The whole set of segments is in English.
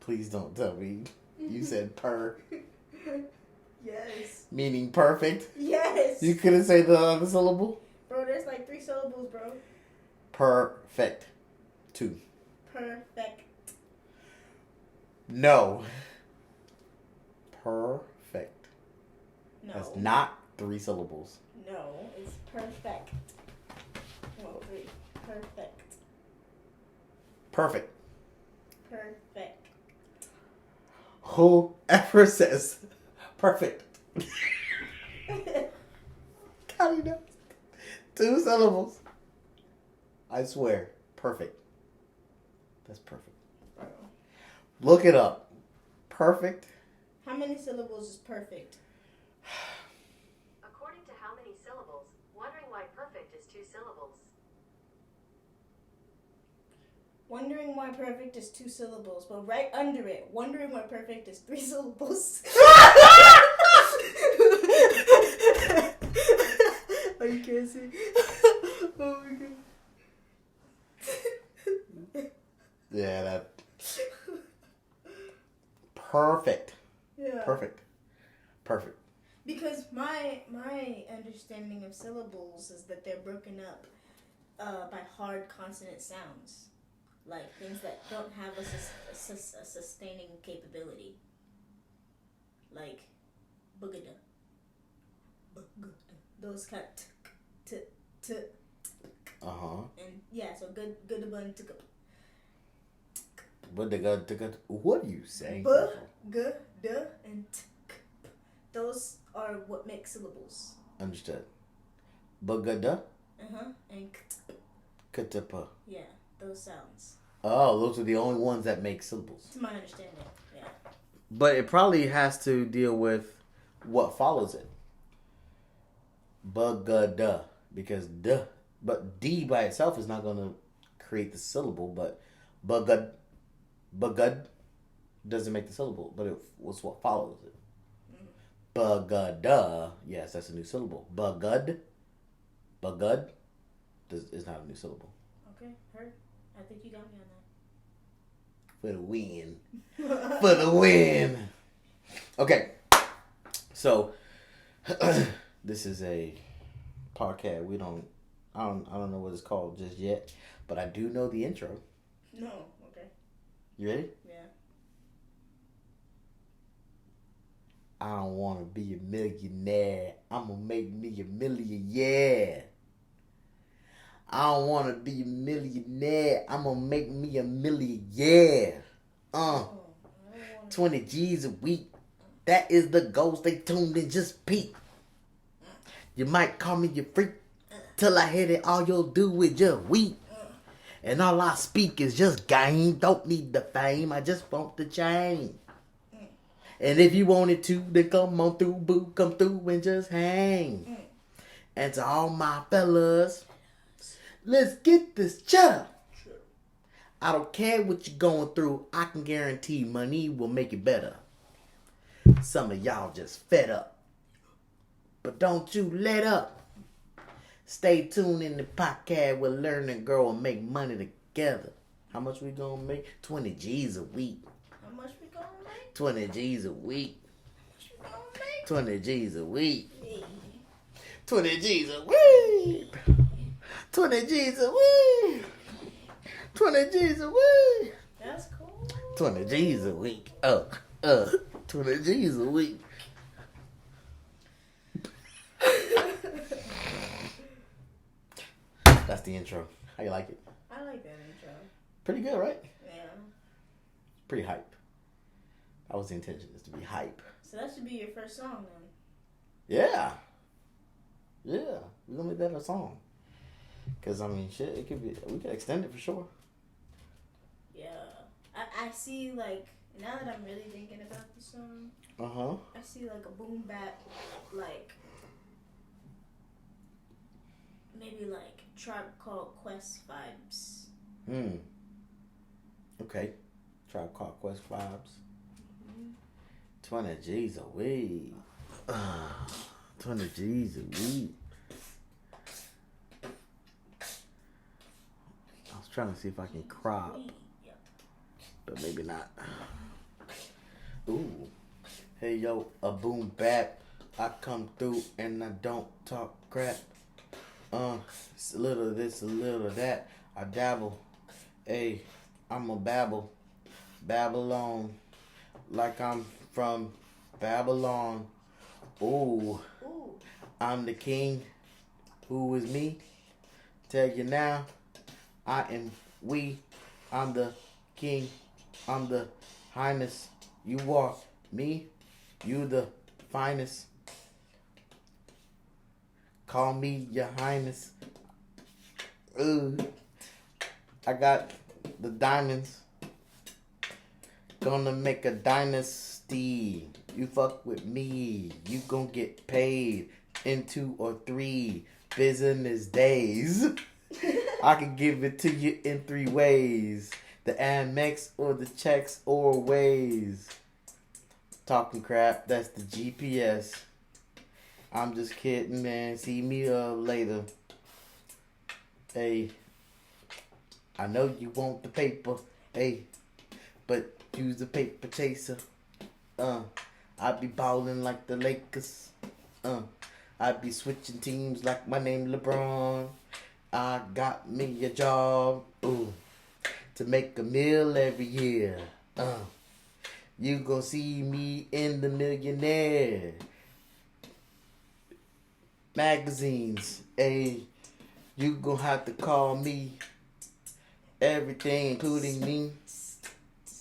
Please don't tell me you said per. Yes. Meaning perfect? Yes. You couldn't say the other syllable? Bro, there's like 3 syllables, bro. Perfect. 2. Perfect. No. Perfect. No. That's not 3 syllables. No, it's perfect. 1, 3. Perfect. Perfect. Perfect. Whoever says perfect. God, he knows. 2 syllables. I swear. Perfect. That's perfect. Bro. Look it up. Perfect. How many syllables is perfect? According to how many syllables, wondering why perfect is 2 syllables. Wondering why perfect is 2 syllables, but right under it, wondering why perfect is 3 syllables. Oh, you can't see. Oh my god. Yeah, that. Perfect. Yeah. Perfect. Perfect. Because my understanding of syllables is that they're broken up by hard consonant sounds. Like things that don't have a sustaining capability. Like boogada. Those kind of t. Uh-huh. And yeah, so good bun to What are you saying? and t. Those are what make syllables. Understood. Bugada. And Katapa. yeah, those sounds. Oh, those are the only ones that make syllables. To my understanding, yeah. But it probably has to deal with what follows it. Bugada. Because but D by itself is not going to create the syllable, but bugad doesn't make the syllable, but it's what follows it. Bugada, yes, that's a new syllable. Bugad is not a new syllable. Okay, heard. I think you got me on that. For the win. For the win. Okay. So this is a podcast. I don't know what it's called just yet, but I do know the intro. No, okay. You ready? Yeah. I don't want to be a millionaire. I'm going to make me a millionaire. I don't want to be a millionaire. I'm going to make me a millionaire. 20 G's a week. That is the goal. Stay tuned and just peep. You might call me your freak. Till I hit it, all you'll do is just weep. And all I speak is just game. Don't need the fame. I just want the chain. And if you wanted to, then come on through, boo. Come through and just hang. And to all my fellas, let's get this cheddar. I don't care what you're going through. I can guarantee money will make it better. Some of y'all just fed up. But don't you let up. Stay tuned in the podcast. We'll learn and grow and make money together. How much we gonna make? 20 G's a week. How much we gonna make? 20 G's a week. How much we gonna make? 20 G's a week. Hey. 20 G's a week. 20 G's a week. 20 G's a week. That's cool. 20 G's a week. 20 G's a week. That's the intro. How you like it? I like that intro. Pretty good, right? Yeah. Pretty hype. That was the intention, is to be hype. So that should be your first song then. Yeah. Yeah. We're gonna make that a song. Cause I mean shit, it could be, we could extend it for sure. Yeah. I see like, now that I'm really thinking about the song, Uh-huh. I see like a boom bap, like maybe like Tribe Called Quest vibes. Okay. Tribe Called Quest vibes. 20 G's a week. 20 G's a week. I was trying to see if I can crop, Yep. but maybe not. Ooh. Hey yo, a boom bap. I come through and I don't talk crap. It's a little of this, a little of that. I dabble. Hey, I'm a babble. Babylon. Like I'm from Babylon. Ooh. Ooh. I'm the king. Who is me? Tell you now. I am we. I'm the king. I'm the highness. You are me. You the finest. Call me your highness. Ooh. I got the diamonds. Gonna make a dynasty. You fuck with me. You gon' get paid in 2 or 3 business days. I can give it to you in 3 ways. The Amex or the checks or ways. Talking crap, that's the GPS. I'm just kidding, man. See me later. Hey, I know you want the paper. Hey, but use the paper chaser. I be ballin' like the Lakers. I be switching teams like my name LeBron. I got me a job, to make a meal every year. You gon' see me in the Millionaire magazines. Hey, you gon' have to call me everything, including me,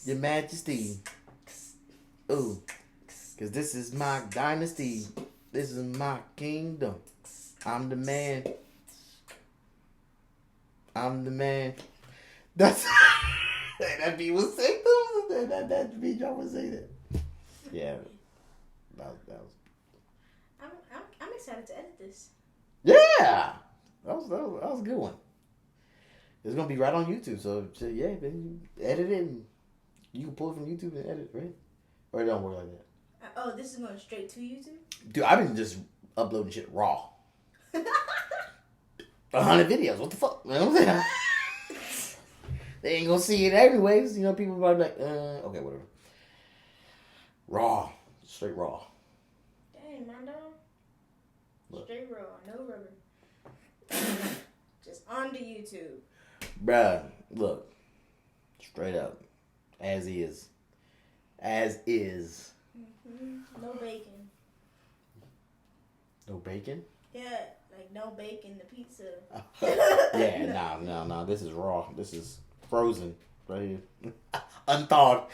Your Majesty. Ooh, cause this is my dynasty. This is my kingdom. I'm the man. I'm the man. That's that beat was sick. That beat y'all would say that. Yeah, that was. I'm excited to edit this. Yeah, that was a good one. It's gonna be right on YouTube, so yeah, then you edit it and you can pull it from YouTube and edit, right? Or it don't work like that. Oh, this is going straight to YouTube? Dude, I've been just uploading shit raw. 100 videos. What the fuck? You know what I'm saying? They ain't gonna see it anyways. You know, people probably be like, okay, whatever. Raw. Straight raw. Dang, my dog. Look. Straight raw, no rubber. Just onto YouTube. Bruh, look. Straight up. As is. As is. Mm-hmm. No bacon. No bacon? Yeah, like no bacon, the pizza. Yeah, no. This is raw. This is frozen right here. Unthawed.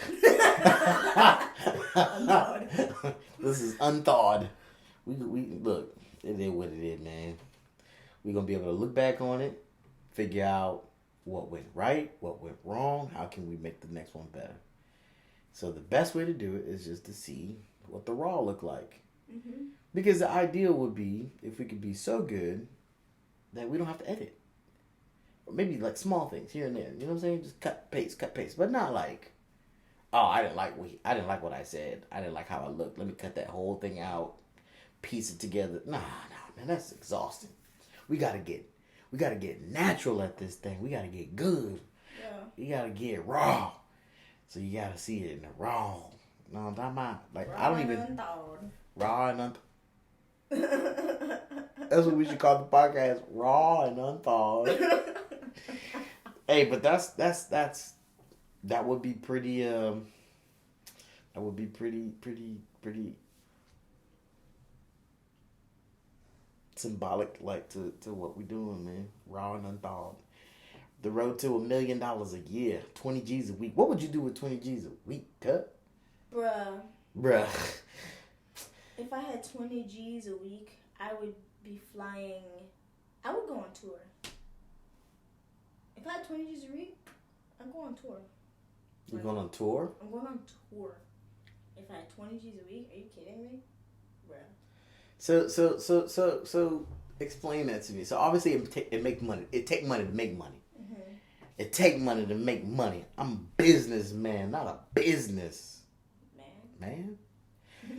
Unthawed. This is unthawed. We look, it is what it is, man. We're gonna be able to look back on it, figure out what went right, what went wrong, how can we make the next one better. So the best way to do it is just to see what the raw look like. Mm-hmm. Because the ideal would be if we could be so good that we don't have to edit. Or maybe like small things here and there. You know what I'm saying? Just cut, paste. But not like, oh, I didn't like what I said. I didn't like how I looked. Let me cut that whole thing out, piece it together. Nah, man, that's exhausting. We gotta get natural at this thing. We gotta get good. Yeah. You gotta get raw. So you gotta see it in the raw. No, I'm talking about like Raw I don't even unthawed. raw and unthawed. That's what we should call the podcast, Raw and Unthawed. Hey, but that would be pretty pretty symbolic, like to what we doing, man. Raw and Unthawed. The road to $1 million a year, 20 G's a week. What would you do with 20 G's a week, cut? Bruh. If I had 20 G's a week, I would be flying. I would go on tour. If I had 20 G's a week, I'd go on tour. You going on tour? I'm going on tour. If I had 20 G's a week, are you kidding me? Bruh. So explain that to me. So obviously it make money. It take money to make money. Mm-hmm. It take money to make money. I'm a businessman, not a business man.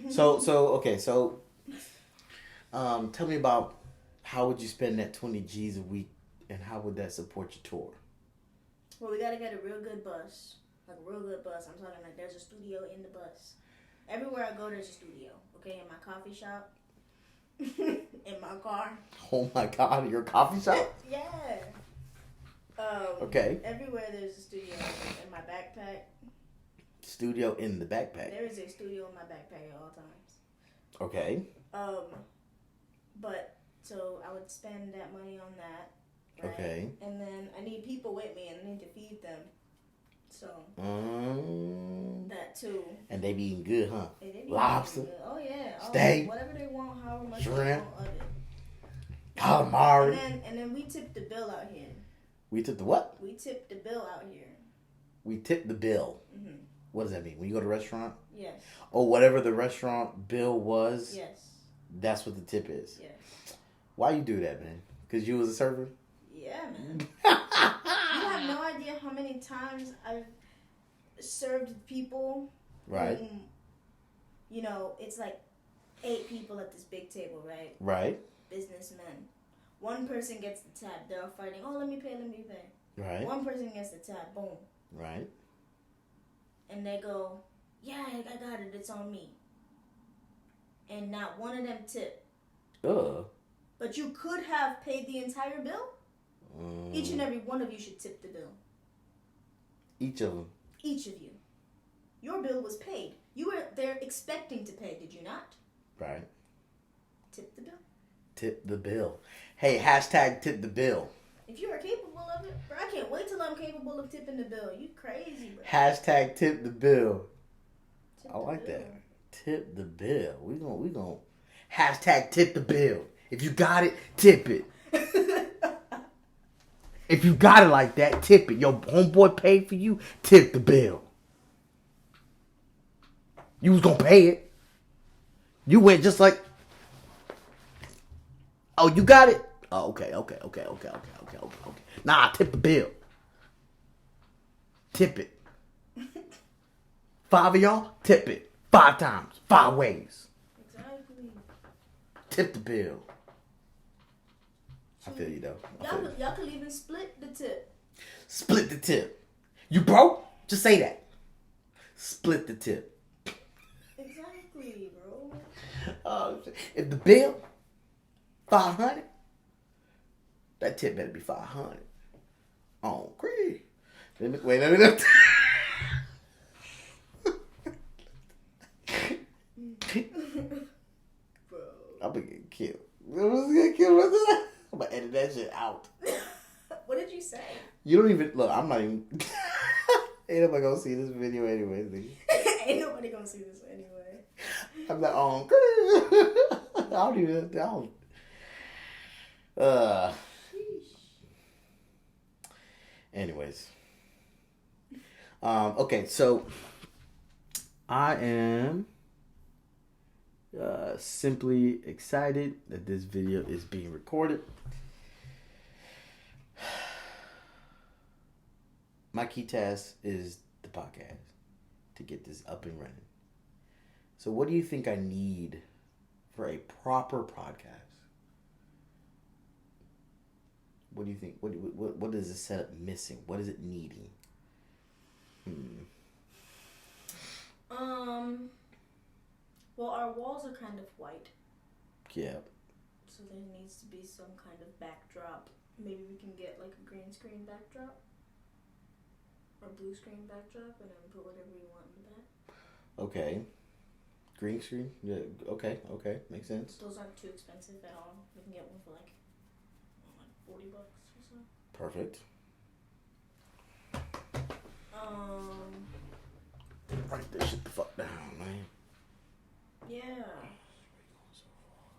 So okay. So tell me about how would you spend that 20 G's a week, and how would that support your tour? Well, we gotta get a real good bus. Like a real good bus. I'm talking like there's a studio in the bus. Everywhere I go, there's a studio. Okay, in my coffee shop, in my car. Oh my God, your coffee shop? Yeah. Okay. Everywhere there's a studio. In my backpack. Studio in the backpack. There is a studio in my backpack at all times. Okay. But so I would spend that money on that. Right? Okay. And then I need people with me, and I need to feed them. So that too. And they be eating good, huh? They be Lobster. good. Oh yeah. Steak. Whatever they want, however much Shrimp. they want of it. Calamari. And then we tip the bill out here. We tip the what? We tip the bill out here. We tip the bill. Mm-hmm. What does that mean? When you go to a restaurant? Yes. Oh, whatever the restaurant bill was. Yes. That's what the tip is. Yes. Why you do that, man? Because you was a server? Yeah, man. You have no idea how many times I've served people. Right. Whom, you know, it's like 8 people at this big table, right? Right. Businessmen. One person gets the tab. They're all fighting. Oh, let me pay. Right. One person gets the tab. Boom. Right. And they go, yeah, I got it. It's on me. And not one of them tip. But you could have paid the entire bill. Each and every one of you should tip the bill. Each of them. Each of you. Your bill was paid. You were there expecting to pay, did you not? Right. Tip the bill. Tip the bill. Hey, hashtag tip the bill. If you are capable of it, bro, I can't wait till I'm capable of tipping the bill. You crazy, bro. Hashtag tip the bill. Tip I the like bill. that. Tip the bill. We gon' hashtag tip the bill. If you got it, tip it. If you got it like that, tip it. Your homeboy paid for you, tip the bill. You was gonna pay it. You went just like, oh, you got it? Oh, okay. Nah, tip the bill. Tip it. 5 of y'all, tip it. 5 times. 5 ways. Exactly. Tip the bill. I feel you though. Y'all could even split the tip. Split the tip. You broke? Just say that. Split the tip. Exactly, bro. Oh, shit. If the bill, 500, that tip better be 500. Oh, great. Let me. Bro. I'm gonna get killed. I'm gonna edit that shit out. What did you say? You don't even look. I'm not even. Ain't nobody gonna see this video anyway. Nigga. Ain't nobody gonna see this anyway. I'm like, oh, I don't even. Anyways. Okay, so I am simply excited that this video is being recorded. My key task is the podcast to get this up and running. So what do you think I need for a proper podcast? What do you think? What is the setup missing? What is it needing? Well, our walls are kind of white. Yeah. So there needs to be some kind of backdrop. Maybe we can get like a green screen backdrop. Or blue screen backdrop and then put whatever you want in the back. Okay. Green screen? Yeah. Okay. Makes sense. Those aren't too expensive at all. We can get one for like $40 or so. Perfect. Write this shit the fuck down, man. Yeah.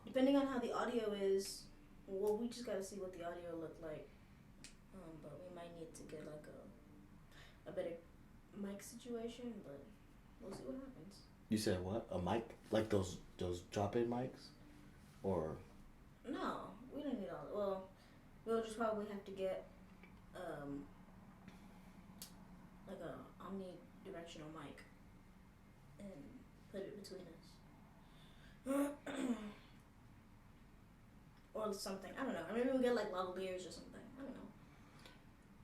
Depending on how the audio is, well, we just gotta see what the audio looked like. But we might need to get like a better mic situation, but we'll see what happens. You said what? A mic? Like those drop-in mics? Or? No, we don't need all. Well, we'll just probably have to get like a omnidirectional mic and put it between us. Or something. I don't know. Or maybe we'll get like lavaliers or something. I don't know.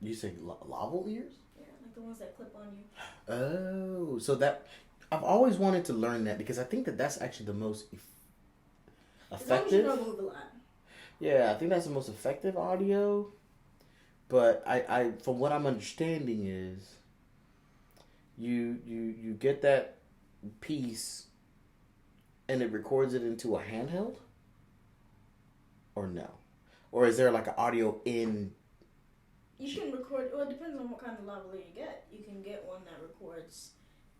You say laval ears? Yeah, like the ones that clip on you. Oh, so that... I've always wanted to learn that because I think that that's actually the most As long as you effective. don't move a lot. Yeah, I think that's the most effective audio. But I from what I'm understanding is you get that piece and it records it into a handheld? Or no? Or is there like an audio in? You can record. Well, it depends on what kind of lavalier you get. You can get one that records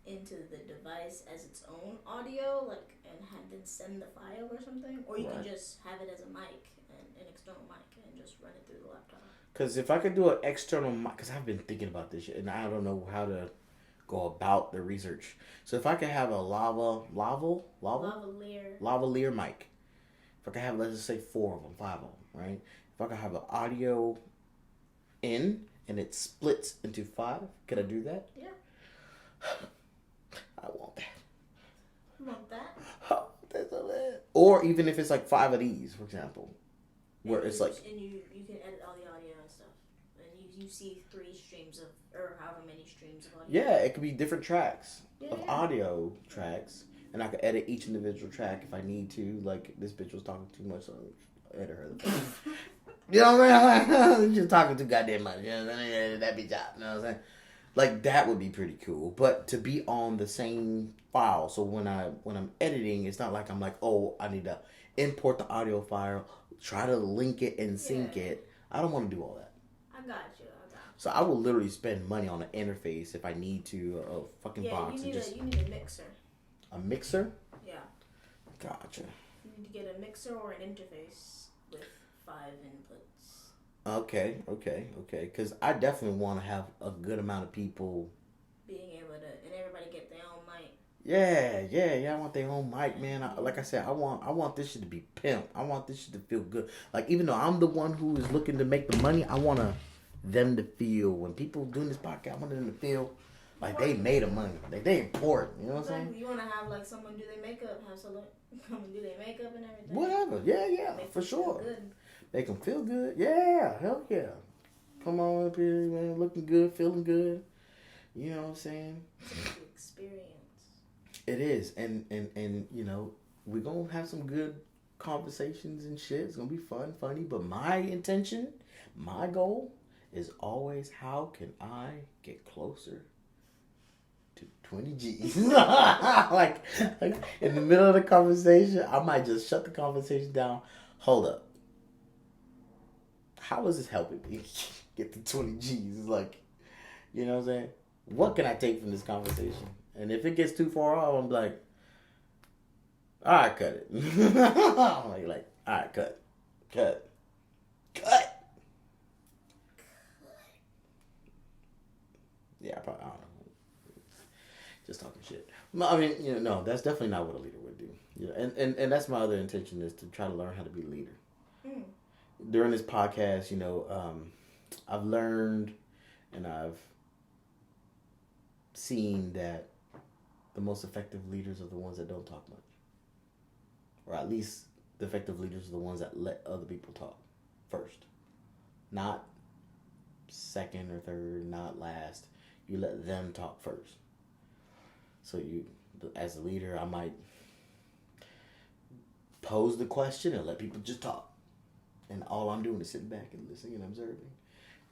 into the device as its own audio, like, and then send the file or something. Or you can Right. just have it as a mic, an external mic, and just run it through the laptop. Because if I could do an external mic, because I've been thinking about this shit and I don't know how to go about the research. So if I could have a Lavalier. lavalier mic, if I could have, let's just say 4 of them, 5 of them, right? If I could have an audio in and it splits into 5, could I do that? Yeah. I want that. You want that? Oh, that's so bad. Or even if it's like 5 of these, for example, where And it's you, like, and you can edit all the audio and stuff, and you see 3 streams of, or however many streams of audio. yeah, it could be different tracks of Yeah. audio tracks, and I could edit each individual track if I need to. Like, this bitch was talking too much, so I'll edit her. You know what I'm saying? Just talking too goddamn much. You know what I'm saying? Edit that bitch out. You know what I'm saying? Like, that would be pretty cool. But to be on the same file, so when I'm editing, it's not like I'm like, oh, I need to import the audio file, try to link it and sync Yeah. it. I don't want to do all that. I got you. So I will literally spend money on an interface if I need to, or a fucking Yeah, box. you And need a mixer. a mixer? Yeah. Gotcha. You need to get a mixer or an interface with 5 inputs. Okay. Because I definitely want to have a good amount of people. Being able to, and everybody get their own mic. Yeah. I want their own mic, man. Like I said, I want this shit to be pimp. I want this shit to feel good. Like, even though I'm the one who is looking to make the money, I want them to feel, when people doing this podcast, I want them to feel like they made a money. Like, they important. You know what I'm saying? You want to have like someone do their makeup, have someone come and do their makeup and everything. Whatever. Yeah, Make for them feel sure. good. Make them feel good. Yeah, hell yeah. Come on up here, man. Looking good, feeling good. You know what I'm saying? It's a experience. It is. And you know, we're going to have some good conversations and shit. It's going to be fun, funny. But my intention, my goal is always, how can I get closer to 20 G's? like in the middle of the conversation, I might just shut the conversation down. Hold up. How is this helping me get to 20 G's? Like, you know what I'm saying? What can I take from this conversation? And if it gets too far off, I'm like, all right, cut it. I'm like, all right, cut. Yeah, I don't know. Just talking shit. I mean, you know, no, that's definitely not what a leader would do. You know, and that's my other intention, is to try to learn how to be a leader. Mm. During this podcast, you know, I've learned and I've seen that the most effective leaders are the ones that don't talk much. Or at least the effective leaders are the ones that let other people talk first. Not second or third, not last. You let them talk first. So you, as a leader, I might pose the question and let people just talk. And all I'm doing is sitting back and listening and observing.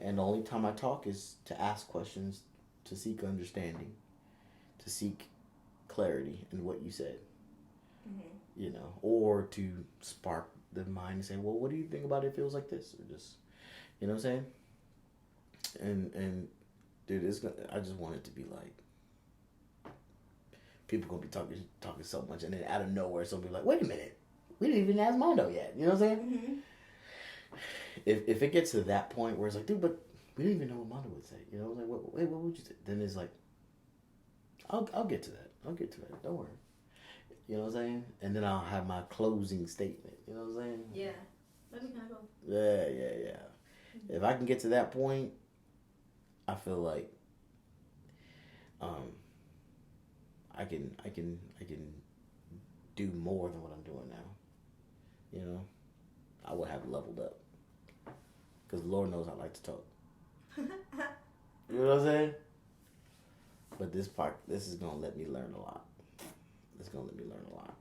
And the only time I talk is to ask questions, to seek understanding, to seek clarity in what you said. Mm-hmm. You know, or to spark the mind and say, well, what do you think about it if it feels like this? Or just, you know what I'm saying? And dude, I just want it to be like, people gonna be talking so much, and then out of nowhere, somebody be like, wait a minute, we didn't even ask Mondo yet. You know what I'm saying? Mm-hmm. If it gets to that point where it's like, dude, but we didn't even know what Mondo would say. You know, like, what would you say? Then it's like, I'll get to that. Don't worry. You know what I'm saying? And then I'll have my closing statement. You know what I'm saying? Yeah. Let me kind of go. Yeah. If I can get to that point, I feel like I can do more than what I'm doing now. You know, I would have leveled up, because Lord knows I like to talk. You know what I'm saying? But this is gonna let me learn a lot. It's gonna let me learn a lot.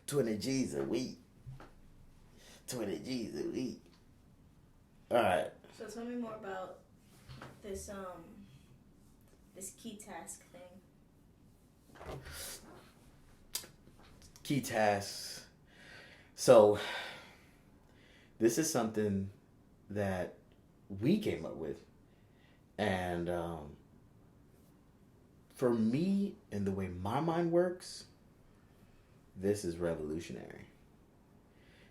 20 G's a week. 20 G's a week. All right. So tell me more about this this key task thing. Key tasks. So this is something that we came up with, and for me and the way my mind works, this is revolutionary.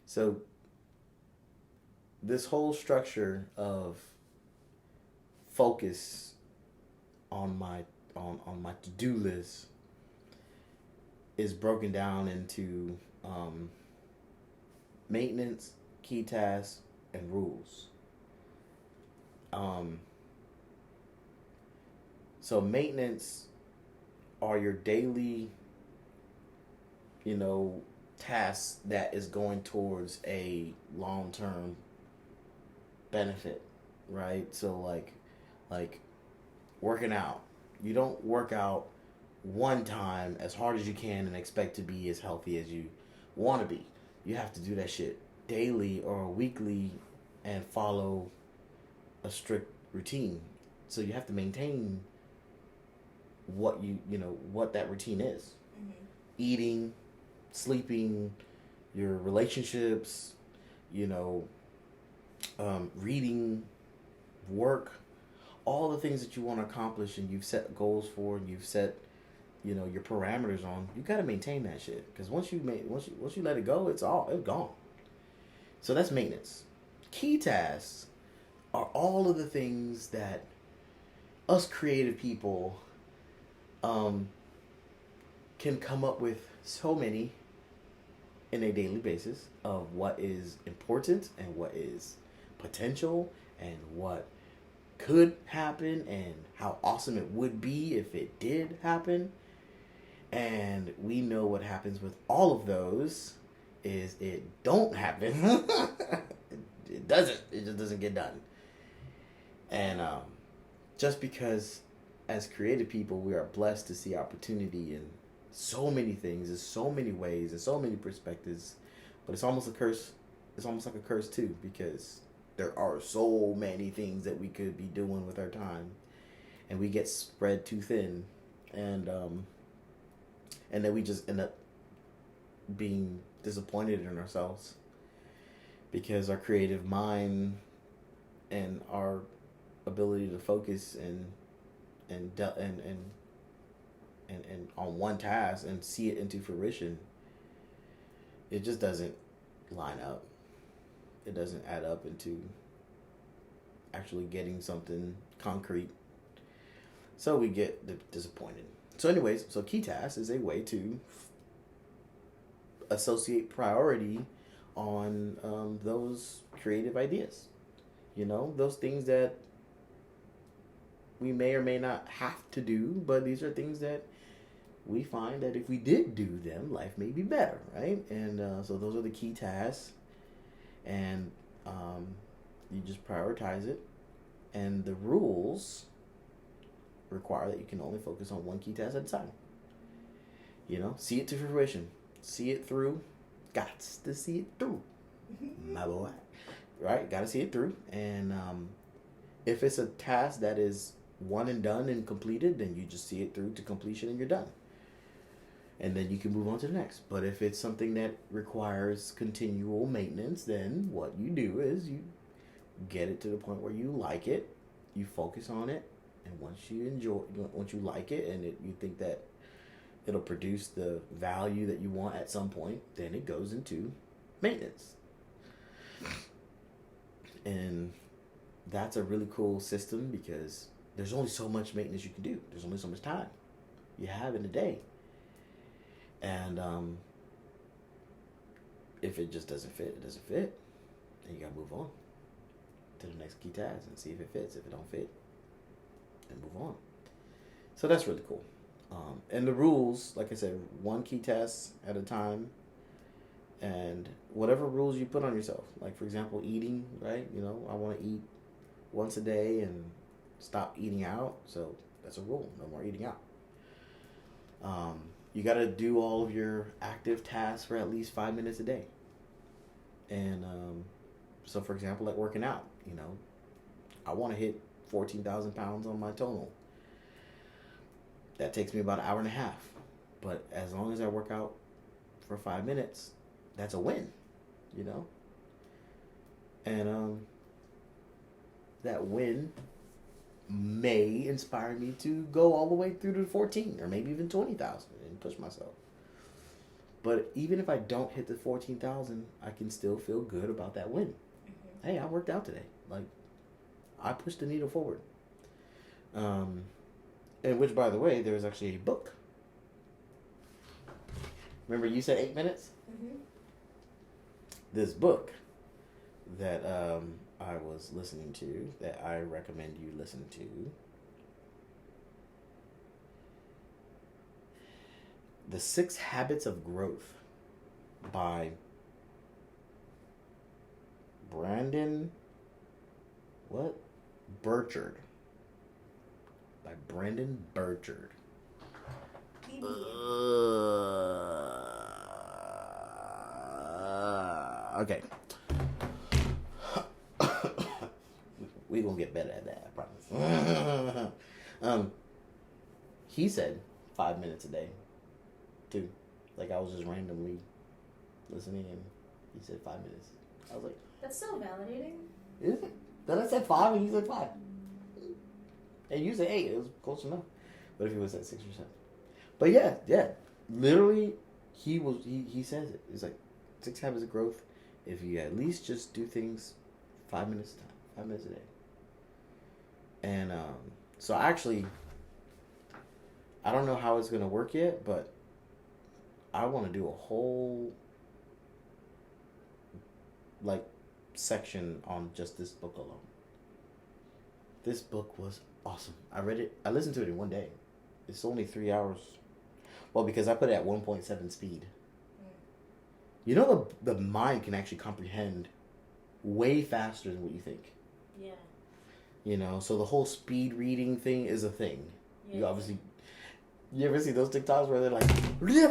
So this whole structure of focus on my to-do list is broken down into maintenance, key tasks, and rules. So maintenance are your daily, tasks that is going towards a long-term benefit, right? So like working out. You don't work out one time as hard as you can and expect to be as healthy as you want to be. You have to do that shit daily or weekly and follow a strict routine. So you have to maintain what what that routine is. Mm-hmm. Eating, sleeping, your relationships, reading, work, all the things that you want to accomplish and you've set goals for and you've set your parameters on. You got to maintain that shit, because once you let it go, it's gone. So that's maintenance. Key tasks are all of the things that us creative people can come up with, so many in a daily basis, of what is important and what is potential and what could happen and how awesome it would be if it did happen. And we know what happens with all of those is it don't happen. It just doesn't get done. And just because as creative people we are blessed to see opportunity in so many things, in so many ways, in so many perspectives, but it's almost a curse. It's almost like a curse too, because there are so many things that we could be doing with our time, and we get spread too thin, and then we just end up being disappointed in ourselves because our creative mind and our ability to focus and on one task and see it into fruition, it just doesn't line up. It doesn't add up into actually getting something concrete. So we get disappointed. So anyways, so key task is a way to associate priority on those creative ideas. Those things that we may or may not have to do, but these are things that we find that if we did do them, life may be better, right? And so those are the key tasks, and you just prioritize it. And the rules require that you can only focus on one key task at a time. See it to fruition, see it through. Gots to see it through, my boy. Right? Got to see it through. And if it's a task that is one and done and completed, then you just see it through to completion and you're done. And then you can move on to the next. But if it's something that requires continual maintenance, then what you do is you get it to the point where you like it, you focus on it, and once you like it and you think that it'll produce the value that you want at some point, then it goes into maintenance. And that's a really cool system, because there's only so much maintenance you can do. There's only so much time you have in a day. And if it just doesn't fit, it doesn't fit. Then you gotta move on to the next key task and see if it fits. If it don't fit, then move on. So that's really cool. And the rules, like I said, one key task at a time. And whatever rules you put on yourself, like for example, eating, right? I want to eat once a day and stop eating out. So that's a rule. No more eating out. You got to do all of your active tasks for at least 5 minutes a day. And so, for example, like working out, you know, I want to hit 14,000 pounds on my tonal. That takes me about an hour and a half. But as long as I work out for 5 minutes, that's a win, you know? And that win may inspire me to go all the way through to 14 or maybe even 20,000 and push myself. But even if I don't hit the 14,000, I can still feel good about that win. Mm-hmm. Hey, I worked out today. Like, I pushed the needle forward. And which, by the way, there's actually a book. Remember you said 8 minutes? Mm-hmm. This book that I was listening to, that I recommend you listen to, The 6 Habits of Growth by Brandon, Burchard. By Brandon Burchard. Okay. We gonna get better at that, I promise. He said 5 minutes a day, too. Like, I was just randomly listening, and he said 5 minutes. I was like, that's so validating. Is it? Then I said 5, and he said 5. And you said 8. It was close enough. But if he was at 6 or 7. But yeah. Literally, he says it. It's like 6 habits of growth. If you at least just do things 5 minutes a time, 5 minutes a day. And so actually, I don't know how it's gonna work yet, but I want to do a whole section on just this book alone. This book was awesome. I read it. I listened to it in one day. It's only 3 hours. Well, because I put it at 1.7 speed. You know, the mind can actually comprehend way faster than what you think. Yeah. You know, so the whole speed reading thing is a thing. Yeah. You ever see those TikToks where they're like, yeah,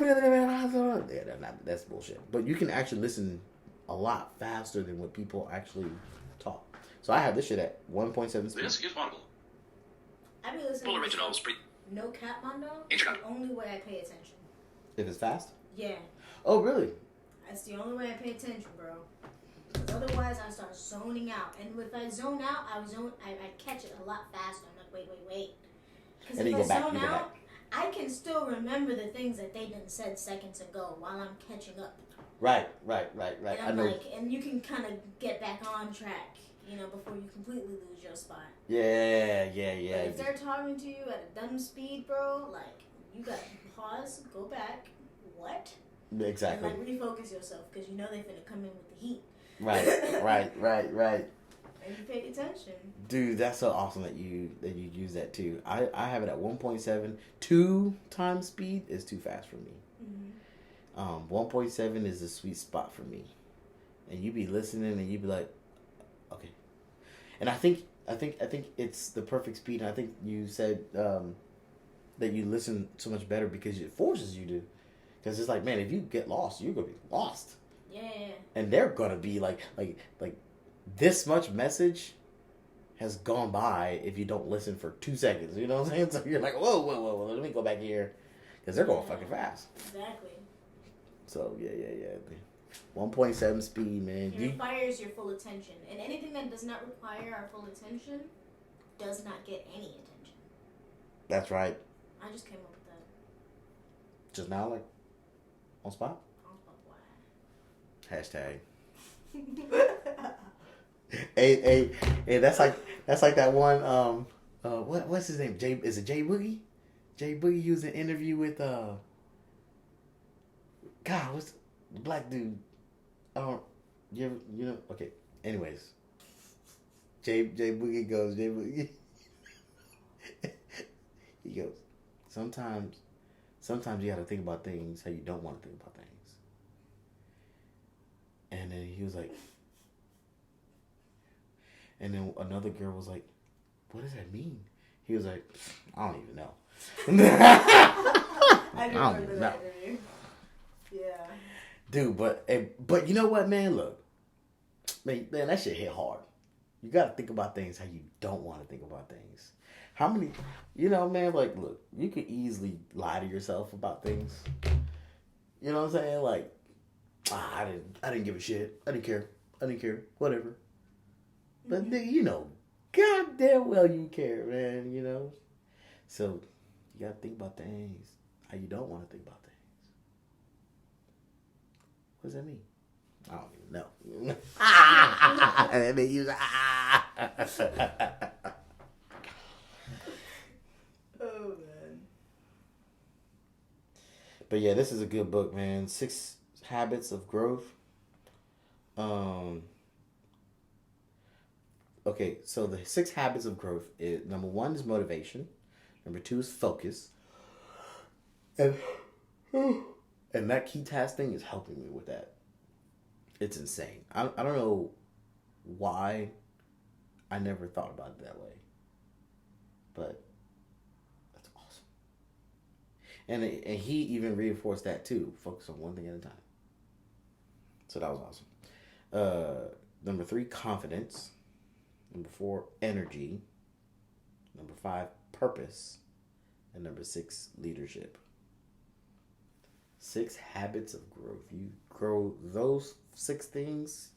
that's bullshit. But you can actually listen a lot faster than what people actually talk. So I have this shit at 1.7 speed. This is Audible. I've been listening Full originals. No cap, Mondo. It's the only way I pay attention. If it's fast? Yeah. Oh, really? That's the only way I pay attention, bro. Because otherwise, I start zoning out. And if I zone out, I catch it a lot faster. I'm like, wait. Because if I zone out, I can still remember the things that they done said seconds ago while I'm catching up. Right. And and you can kind of get back on track, you know, before you completely lose your spot. Yeah. But if they're talking to you at a dumb speed, bro, like, you got to pause, go back, what? Exactly. And refocus yourself, because you know they're finna come in with the heat. Right. And you pay attention. Dude, that's so awesome that you use that too. I have it at 1.7. 2 times speed is too fast for me. Mm-hmm. 1.7 is the sweet spot for me. And you be listening and you be like, okay. And I think it's the perfect speed. And I think you said that you listen so much better because it forces you to. Because it's like, man, if you get lost, you're gonna be lost. Yeah. And they're gonna be like this much message has gone by if you don't listen for 2 seconds. You know what I'm saying? So you're like, whoa, let me go back here. Because they're going fucking fast. Exactly. So, yeah. 1.7 speed, man. It requires your full attention. And anything that does not require our full attention does not get any attention. That's right. I just came up with that. Just now, like, on spot? On spot, why? Hashtag. hey, that's like that one, what's his name? Is it Jay Boogie? Jay Boogie used an interview with, what's the black dude? You know, okay. Anyways, Jay Boogie goes, he goes, sometimes you gotta think about things how you don't want to think about things. And then he was like, And then another girl was like, what does that mean? He was like, I don't even know. I do don't remember even that interview. Yeah. Dude, but you know what, man? Look, man, that shit hit hard. You got to think about things how you don't want to think about things. How many, man, like, look, you could easily lie to yourself about things. You know what I'm saying? Like, I didn't give a shit. I didn't care. Whatever. But nigga, goddamn well you care, man, So, you got to think about things how you don't want to think about things. What does that mean? I don't even know. And then you Oh, man. But yeah, this is a good book, man. 6 Habits of Growth. Okay, so the 6 Habits of Growth is, number 1 is motivation. Number 2 is focus. And that key task thing is helping me with that. It's insane. I don't know why I never thought about it that way. But that's awesome. And he even reinforced that too. Focus on one thing at a time. So that was awesome. Number 3, confidence. Number 4, energy. Number 5, purpose. And number 6, leadership. 6 habits of growth. You grow those 6 things,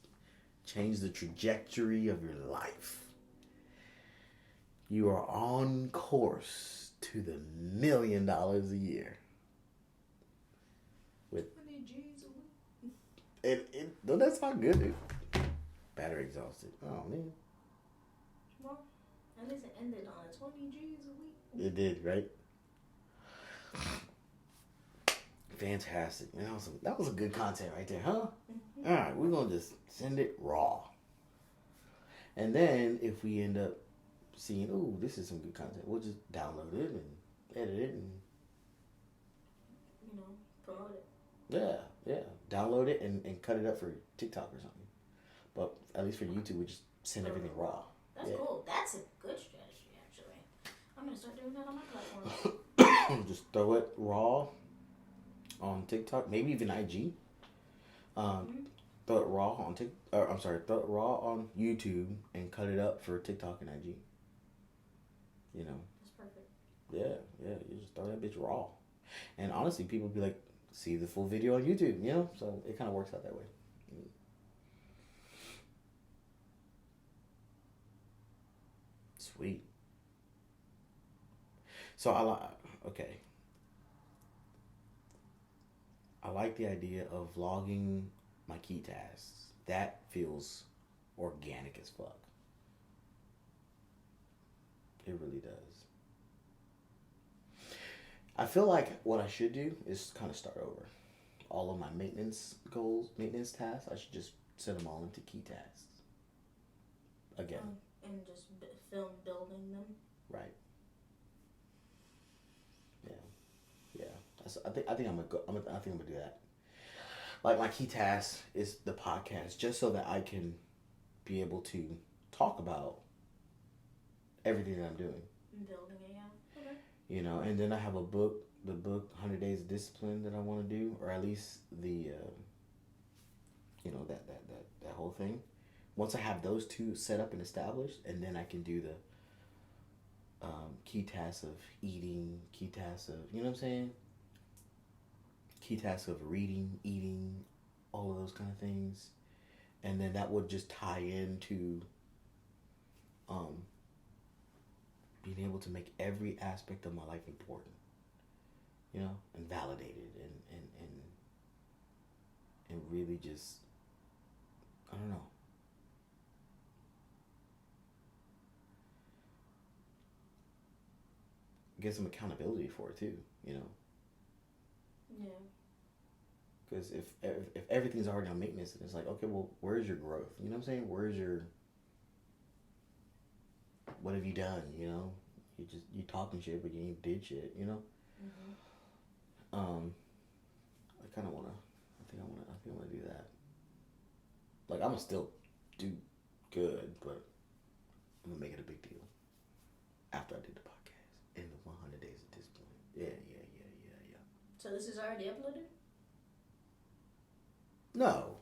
change the trajectory of your life. You are on course to the $1 million a year. With 20 G's a week. Don't that sound good, dude? Battery exhausted. Oh man. Well, at least it ended on 20 G's a week. It did, right? Fantastic. Man, that was a good content right there, huh? Mm-hmm. All right, we're going to just send it raw. And then if we end up seeing, oh, this is some good content, we'll just download it and edit it and promote it. Yeah. Download it and cut it up for TikTok or something. But at least for YouTube, we just send everything raw. That's cool. That's a good strategy, actually. I'm going to start doing that on my platform. Just throw it raw on TikTok, maybe even IG. Throw it raw on throw it raw on YouTube and cut it up for TikTok and IG. That's perfect. Yeah, you just throw that bitch raw. And honestly, people be like, see the full video on YouTube, so it kind of works out that way. Sweet. So I like the idea of vlogging my key tasks. That feels organic as fuck. It really does. I feel like what I should do is kind of start over. All of my maintenance tasks, I should just set them all into key tasks. Again. And just film building them. Right. Yeah. I think I'm gonna do that. Like my key task is the podcast, just so that I can be able to talk about everything that I'm doing. Building it, yeah. Okay. And then I have the book 100 Days of Discipline that I want to do, or at least the, that whole thing. Once I have those 2 set up and established, and then I can do the key tasks of eating, key tasks of, you know what I'm saying? Key tasks of reading, eating, all of those kind of things. And then that would just tie into being able to make every aspect of my life important, and validated and really just, I don't know. Get some accountability for it too, Yeah. Because if everything's already on maintenance, and it's like, okay, well, where's your growth? You know what I'm saying? What have you done? You talking shit, but you ain't did shit. Mm-hmm. I kind of wanna. I think I wanna do that. Like, I'm gonna still do good, but I'm gonna make it a big deal after I did the podcast. In the 100 days at this point. Yeah. So this is already uploaded? No.